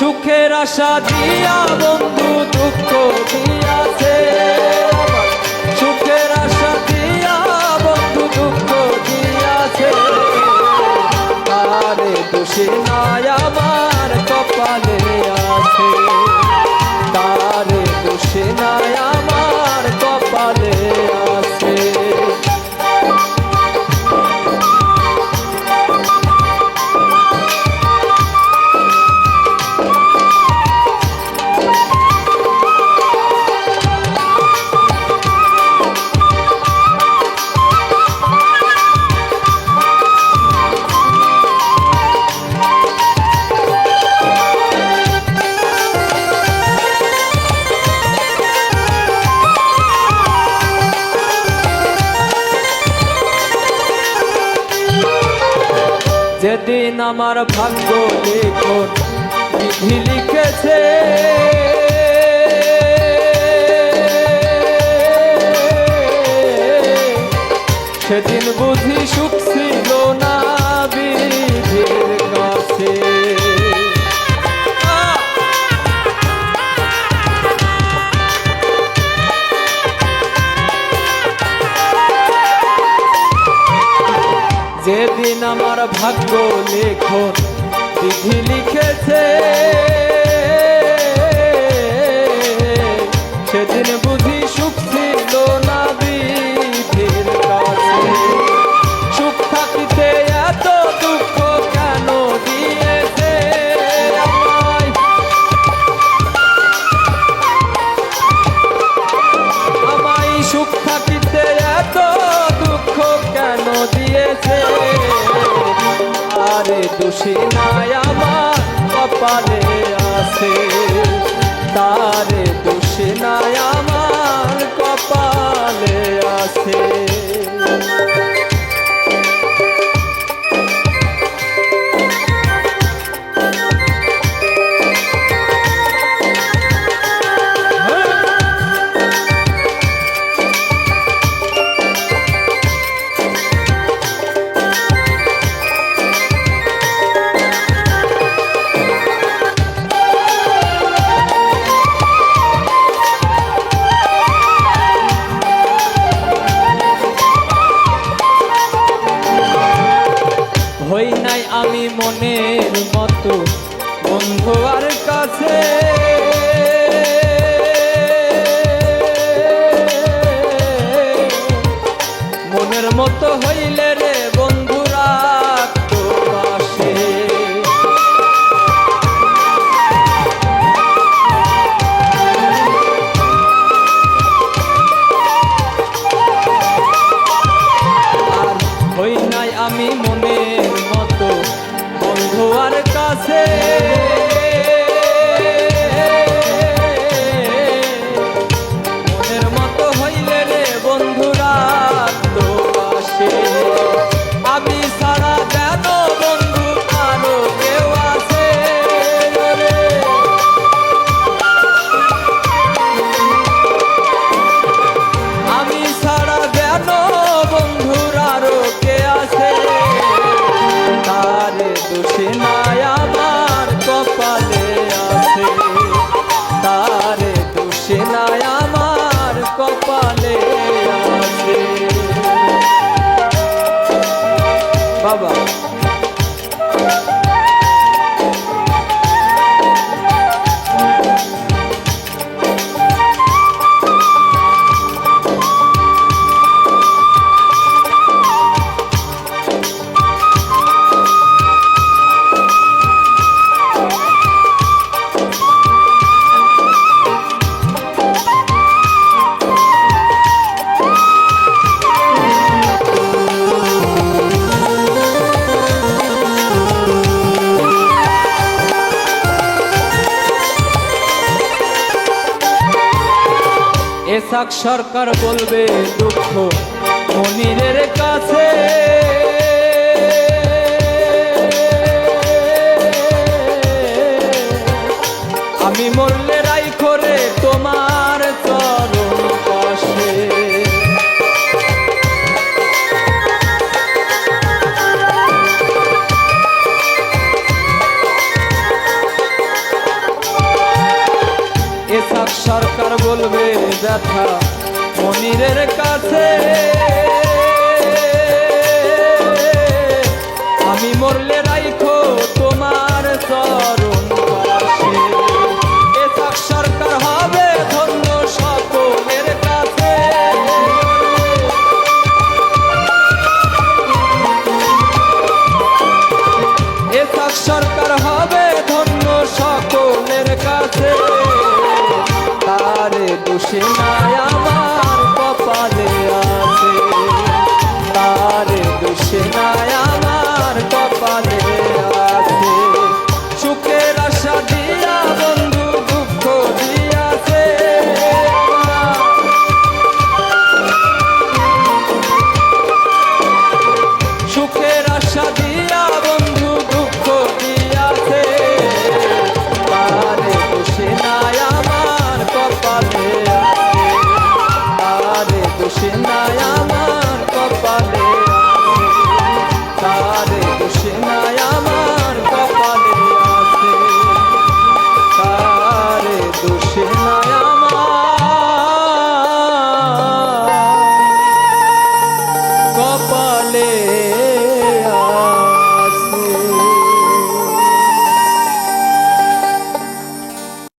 সুখের আশা দিয়া বন্ধু দুঃখ দিয়াছে, সুখের আশা দিয়া বন্ধু দুঃখ দিয়াছে। আরে দোষে নাই আমার কপালে আছে, তারে দোষে নাই আমার কপালে আছে। যেদিন আমার ভাগ্য লেখন বিধি লিখেছে, সেদিন বুঝি সুখ ছিল না বিধির কাছে। যেদিন আমার ভাগ্য লেখন বিধি লিখেছে, সেদিন বুঝি সুখ ছিল না বিধির কাছে। সুখ থাকিতে এত দুঃখ কেন দিয়েছে আমায়, আমায় সুখ থাকিতে এত দুঃখ কেন দিয়েছে। আরে দোষী নাই আমার কপালে আছে, তারে দোষী নাই আমার কপালে আছে। হই নাই আমি মনের মতো বন্ধু আর কাছে, মনের মতো হইলে রে বন্ধুরা তো পাশে। আর হই নাই আমি মনের মতো বন্ধু আর কাছে, মনের মতো হইলে রে বন্ধুরা তো পাশে। আমি সারা যেন বন্ধু আরো কেউ আছে রে, আমি সারা যেন বন্ধুর আরো কে আছে। তারে দোষে নাই আমার কপালে আছে, তারে দোষে নাই আমার কপালে আছে। বাবা এসাক সরকার বলবে দুঃখ মনিরের কাছে, আমি মরলে রাই করে তোমার চরণ পাশে। আর বলবে ব্যথা মনিরের কাছে, আমি মরলে রাইখো তোমার চরণ পাশে। এসব সরকার হবে ধন্য সকলের কাছে, এসব সরকার হবে ধন্য সকলের কাছে। তারে দোষে নাই আমার কপালে আছে, তারে দোষে নাই আমার কপালে আছে। সুখের আশা দিয়া বন্ধু দুঃখ দিয়াছে, সুখের আশা দিয়া বন্ধু দুঃখ দিয়াছে। তারে দোষে নাই আমার কপালে আছে, তারে দোষে নাই আমার কপালে আছে, তারে দোষে নাই আমার কপালে আছে, তারে দোষে নাই আমার কপালে